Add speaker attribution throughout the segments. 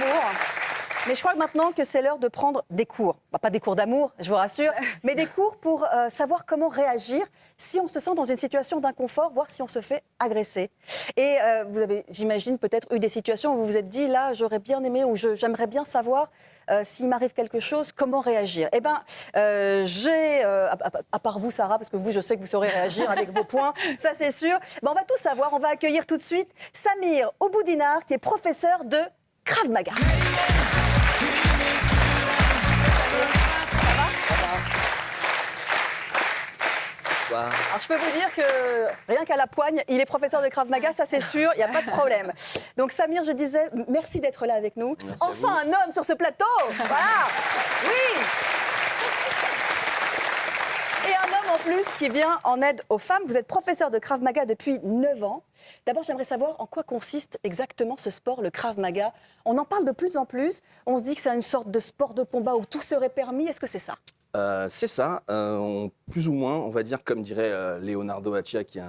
Speaker 1: d'amour. Mais je crois que maintenant que c'est l'heure de prendre des cours. Bah, pas des cours d'amour, je vous rassure, mais des cours pour savoir comment réagir si on se sent dans une situation d'inconfort, voire si on se fait agresser. Et vous avez, j'imagine, peut-être eu des situations où vous vous êtes dit, là, j'aurais bien aimé ou j'aimerais bien savoir s'il m'arrive quelque chose, comment réagir. Eh bien, j'ai, à part vous, Sarah, parce que vous, je sais que vous saurez réagir avec vos points, ça c'est sûr. Ben, on va tout savoir. On va accueillir tout de suite Samir Ouboudinar, qui est professeur de Krav Maga. Alors, je peux vous dire que rien qu'à la poigne, il est professeur de Krav Maga, ça c'est sûr, il n'y a pas de problème. Donc Samir, je disais, merci d'être là avec nous.
Speaker 2: Merci
Speaker 1: enfin un homme sur ce plateau. Voilà. Oui. Et un homme en plus qui vient en aide aux femmes. Vous êtes professeur de Krav Maga depuis 9 ans. D'abord, j'aimerais savoir en quoi consiste exactement ce sport, le Krav Maga. On en parle de plus en plus. On se dit que c'est une sorte de sport de combat où tout serait permis. Est-ce que c'est ça ?
Speaker 2: C'est ça, plus ou moins, on va dire, comme dirait Leonardo Accia, qui est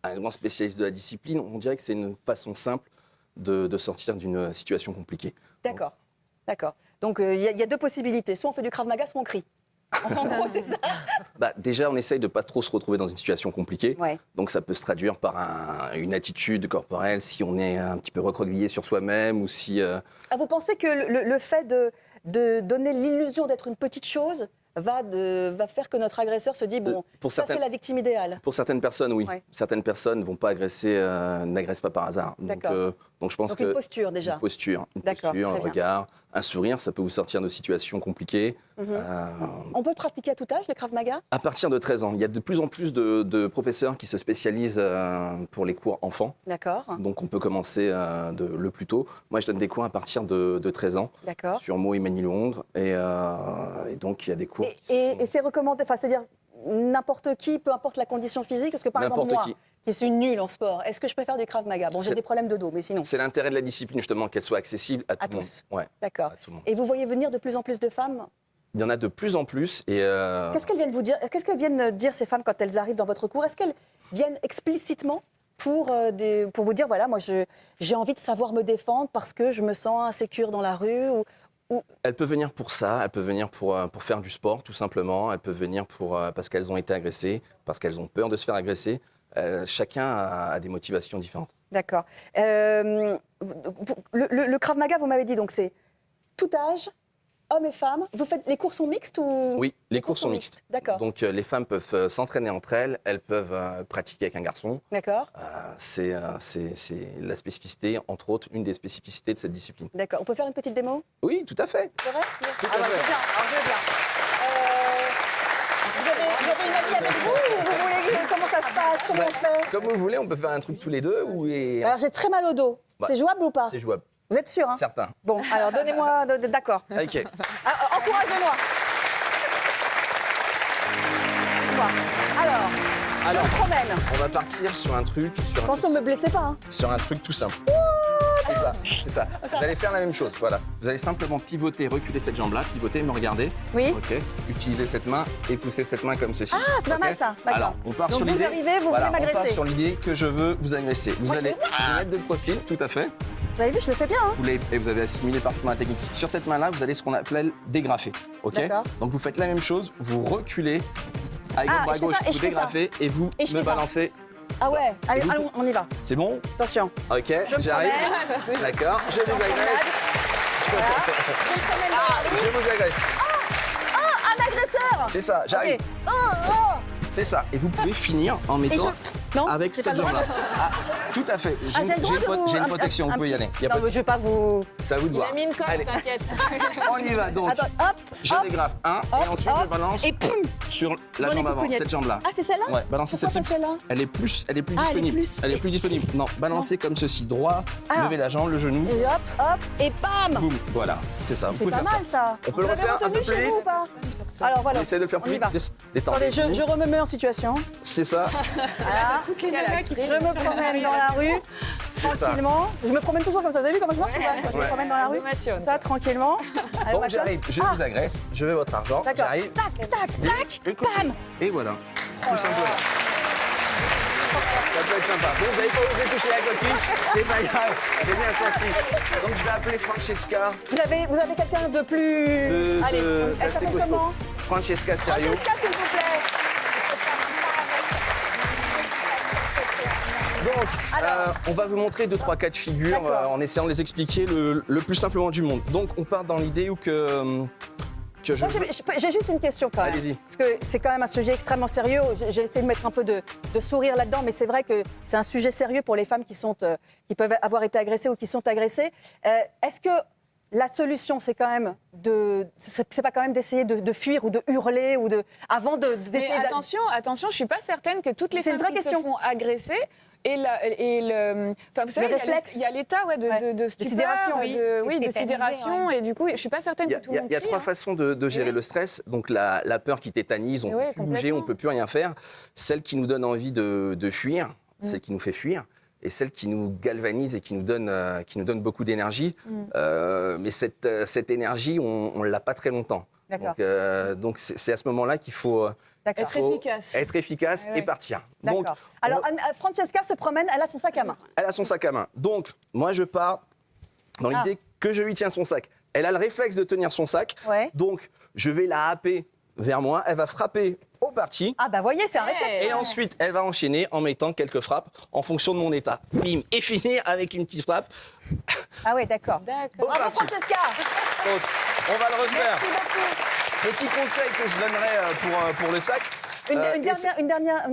Speaker 2: un grand spécialiste de la discipline, on dirait que c'est une façon simple de sortir d'une situation compliquée.
Speaker 1: D'accord, d'accord. Donc il y a deux possibilités, soit on fait du Krav Maga, soit on crie. En gros, c'est ça.
Speaker 2: Déjà, on essaye de ne pas trop se retrouver dans une situation compliquée.
Speaker 1: Ouais.
Speaker 2: Donc ça peut se traduire par une attitude corporelle, si on est un petit peu recroquevillé sur soi-même ou si...
Speaker 1: Vous pensez que le fait de donner l'illusion d'être une petite chose va faire que notre agresseur se dit, bon, ça c'est la victime idéale.
Speaker 2: Pour certaines personnes, oui.
Speaker 1: Ouais.
Speaker 2: Certaines personnes ne vont pas agresser, n'agressent pas par hasard. Donc je pense que...
Speaker 1: une posture déjà.
Speaker 2: Une posture,
Speaker 1: D'accord,
Speaker 2: un
Speaker 1: très bien.
Speaker 2: regard, un sourire, ça peut vous sortir de situations compliquées.
Speaker 1: On peut le pratiquer à tout âge, le Krav Maga ?
Speaker 2: À partir de 13 ans. Il y a de plus en plus de professeurs qui se spécialisent pour les cours enfants.
Speaker 1: D'accord.
Speaker 2: Donc on peut commencer le plus tôt. Moi, je donne des cours à partir de 13 ans.
Speaker 1: D'accord.
Speaker 2: Sur Meaux et Manille-Londres. Et donc, il y a des cours...
Speaker 1: Et c'est recommandé, c'est-à-dire n'importe qui, peu importe la condition physique, parce que par exemple moi, qui suis nulle en sport, est-ce que je peux faire du Krav Maga ? Bon, j'ai des problèmes de dos, mais sinon...
Speaker 2: C'est l'intérêt de la discipline, justement, qu'elle soit accessible à tout le monde.
Speaker 1: Tous.
Speaker 2: Ouais,
Speaker 1: d'accord.
Speaker 2: à tout le monde.
Speaker 1: Et vous voyez venir de plus en plus de femmes ?
Speaker 2: Il y en a de plus en plus. Et
Speaker 1: Qu'est-ce qu'elles viennent vous dire ? Qu'est-ce qu'elles viennent dire, ces femmes, quand elles arrivent dans votre cours ? Est-ce qu'elles viennent explicitement pour vous dire, voilà, moi, j'ai envie de savoir me défendre parce que je me sens insécure dans la rue
Speaker 2: Elle peut venir pour ça, elle peut venir pour faire du sport, tout simplement. Elle peut venir parce qu'elles ont été agressées, parce qu'elles ont peur de se faire agresser. Chacun a des motivations différentes.
Speaker 1: D'accord. Le Krav Maga, vous m'avez dit, donc c'est tout âge, hommes et femmes. Les cours sont mixtes ou...
Speaker 2: Oui, les cours sont mixtes.
Speaker 1: D'accord.
Speaker 2: Donc les femmes peuvent s'entraîner entre elles peuvent pratiquer avec un garçon.
Speaker 1: D'accord.
Speaker 2: C'est la spécificité, entre autres, une des spécificités de cette discipline.
Speaker 1: D'accord. On peut faire une petite démo ?
Speaker 2: Oui, tout à fait.
Speaker 1: C'est vrai ?
Speaker 2: Tout à fait.
Speaker 1: C'est bien. Alors, je veux bien. Vous avez une amie avec vous ou vous voulez comment ça se passe ? Comment on fait ?
Speaker 2: Comme vous voulez, on peut faire un truc tous les deux.
Speaker 1: Alors j'ai très mal au dos. C'est jouable ou pas ?
Speaker 2: C'est jouable.
Speaker 1: Vous êtes sûr, hein ?
Speaker 2: Certain.
Speaker 1: Bon, alors donnez-moi... D'accord.
Speaker 2: Ok.
Speaker 1: Encouragez-moi. Alors, je me promène.
Speaker 2: On va partir sur un truc...
Speaker 1: Attention, ne me blessez pas. Hein.
Speaker 2: Sur un truc tout simple. C'est ça. Vous allez faire la même chose, voilà. Vous allez simplement pivoter, reculer cette jambe-là, pivoter, me regarder.
Speaker 1: Oui.
Speaker 2: Ok. Utilisez cette main et poussez cette main comme ceci.
Speaker 1: Ah, c'est pas mal ça. D'accord.
Speaker 2: Alors, on part
Speaker 1: donc
Speaker 2: sur l'idée.
Speaker 1: Vous arrivez, vous voulez m'agresser.
Speaker 2: On part sur l'idée que je veux vous agresser. Vous allez vous mettre de profil, tout à fait.
Speaker 1: Vous avez vu, je le fais bien. Hein.
Speaker 2: Et vous avez assimilé parfaitement la technique. Sur cette main-là, vous allez ce qu'on appelle dégrafer. Ok.
Speaker 1: D'accord.
Speaker 2: Donc vous faites la même chose, vous reculez avec votre bras gauche, vous dégrafez et vous me balancez.
Speaker 1: Ah ouais, allez, on y va.
Speaker 2: C'est bon ?
Speaker 1: Attention.
Speaker 2: Ok, j'arrive. D'accord, je vous agresse. Je vous agresse.
Speaker 1: Oh, un agresseur.
Speaker 2: C'est ça, j'arrive.
Speaker 1: Okay.
Speaker 2: C'est ça. Et vous pouvez finir en mettant avec cette jambe-là. Tout à fait. J'ai une protection, vous pouvez y aller.
Speaker 1: Non, mais je vais pas vous...
Speaker 2: C'est à vous de voir.
Speaker 3: Il a mis une colle, t'inquiète.
Speaker 2: On y va donc.
Speaker 1: Attends, hop,
Speaker 2: je dégrafe un et ensuite je balance
Speaker 1: et poum,
Speaker 2: sur la jambe avant, cette jambe-là.
Speaker 1: Ah, c'est celle-là ?
Speaker 2: Ouais, balancez celle-ci. Elle est plus disponible. Elle est plus disponible. Non, balancez comme ceci, droit, levez la jambe, le genou.
Speaker 1: Et hop, et bam.
Speaker 2: Boum, voilà, c'est ça. Vous
Speaker 1: C'est
Speaker 2: pouvez
Speaker 1: pas
Speaker 2: faire
Speaker 1: mal ça.
Speaker 2: On peut le refaire un peu plus vite.
Speaker 1: Alors voilà.
Speaker 2: Essayez de le faire plus vite.
Speaker 1: Attendez, je me mets en situation.
Speaker 2: C'est ça.
Speaker 1: Voilà. Je me promène dans la rue, tranquillement. Je me promène toujours comme ça. Vous avez vu comment je marche quand je me promène dans la rue ? Ça, tranquillement.
Speaker 2: Bon, j'arrive, je vous agresse, je veux votre argent. J'arrive.
Speaker 1: Tac, tac, tac, bam.
Speaker 2: Et voilà. Tout simplement. Ça peut être sympa. Bon, vous n'avez pas osé toucher la coquille, c'est pas grave, j'ai bien senti. Donc je vais appeler Francesca.
Speaker 1: Vous avez quelqu'un de plus... Allez, elle
Speaker 2: d'assez
Speaker 1: s'appelle
Speaker 2: costaud.
Speaker 1: comment?
Speaker 2: Francesca Serio.
Speaker 1: Francesca, s'il vous plaît.
Speaker 2: Donc, on va vous montrer 2-3 cas de figure
Speaker 1: D'accord.
Speaker 2: en essayant de les expliquer le plus simplement du monde. Donc, on part dans l'idée où que je...
Speaker 1: Moi, j'ai juste une question quand même.
Speaker 2: Allez-y.
Speaker 1: Parce que c'est quand même un sujet extrêmement sérieux. J'ai essayé de mettre un peu de sourire là-dedans, mais c'est vrai que c'est un sujet sérieux pour les femmes qui peuvent avoir été agressées ou qui sont agressées. Est-ce que la solution, c'est quand même c'est pas quand même d'essayer de fuir ou de hurler ou avant d'essayer
Speaker 3: Mais attention, je suis pas certaine que toutes les
Speaker 1: C'est une
Speaker 3: femmes
Speaker 1: vraie
Speaker 3: qui
Speaker 1: question.
Speaker 3: se font agresser enfin, vous savez,
Speaker 1: réflexe.
Speaker 3: il y a l'état de stupeur,
Speaker 1: sidération,
Speaker 3: de sidération, et du coup, je suis pas certaine que tout le monde
Speaker 2: Il y a
Speaker 3: crie,
Speaker 2: 3
Speaker 3: hein.
Speaker 2: façons de gérer
Speaker 3: Oui.
Speaker 2: le stress. Donc la peur qui tétanise, on ne
Speaker 3: Oui,
Speaker 2: peut plus bouger,
Speaker 3: complètement.
Speaker 2: on ne peut plus rien faire. Celle qui nous donne envie de fuir, celle qui nous fait fuir. Et celle qui nous galvanise et qui nous donne beaucoup d'énergie. Mais cette énergie, on ne l'a pas très longtemps.
Speaker 1: D'accord.
Speaker 2: Donc c'est à ce moment-là qu'il faut
Speaker 1: D'accord.
Speaker 3: Être efficace.
Speaker 2: et partir. Donc,
Speaker 1: D'accord. Alors, Francesca se promène, elle a son sac à main.
Speaker 2: elle a son sac à main. Donc, moi, je pars dans l'idée que je lui tiens son sac. Elle a le réflexe de tenir son sac.
Speaker 1: Ouais.
Speaker 2: Donc, je vais la happer vers moi. Elle va frapper au parti.
Speaker 1: Ah bah voyez, c'est un réflexe.
Speaker 2: Et ensuite, elle va enchaîner en mettant quelques frappes en fonction de mon état. Bim. Et finir avec une petite frappe.
Speaker 1: Ah ouais, d'accord.
Speaker 3: D'accord.
Speaker 1: Bravo
Speaker 2: parti.
Speaker 1: Francesca.
Speaker 2: Donc, on va le refaire.
Speaker 1: Merci beaucoup.
Speaker 2: Petit conseil que je donnerais pour le sac.
Speaker 1: Une
Speaker 2: dernière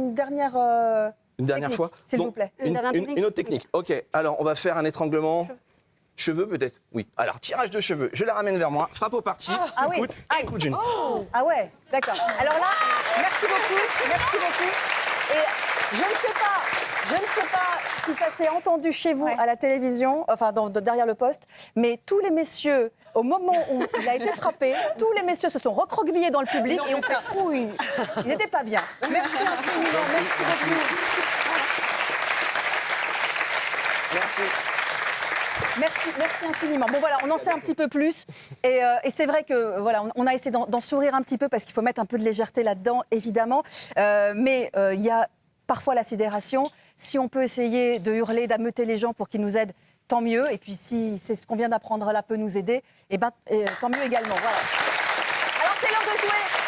Speaker 1: technique,
Speaker 2: fois.
Speaker 1: s'il
Speaker 2: Donc,
Speaker 1: vous plaît.
Speaker 2: Une autre technique. Ok, alors on va faire un étranglement. Cheveux peut-être? Oui. Alors, tirage de cheveux. Je la ramène vers moi. Frappe au parti.
Speaker 1: Ah oui.
Speaker 2: Écoute, écoute une.
Speaker 1: Ah ouais, d'accord. Alors là, merci beaucoup. Et je ne sais pas si ça s'est entendu chez vous à la télévision, enfin derrière le poste, mais tous les messieurs, au moment où il a été frappé, tous les messieurs se sont recroquevillés dans le public et on fait ouille. Il n'était pas bien. Merci infiniment, merci beaucoup.
Speaker 2: Merci.
Speaker 1: Merci infiniment. Bon voilà, on en sait un petit peu plus et c'est vrai que voilà, on a essayé d'en sourire un petit peu parce qu'il faut mettre un peu de légèreté là-dedans, évidemment. Mais il y a parfois la sidération. Si on peut essayer de hurler, d'ameuter les gens pour qu'ils nous aident, tant mieux. Et puis si c'est ce qu'on vient d'apprendre là peut nous aider, tant mieux également. Voilà. Alors c'est l'heure de jouer.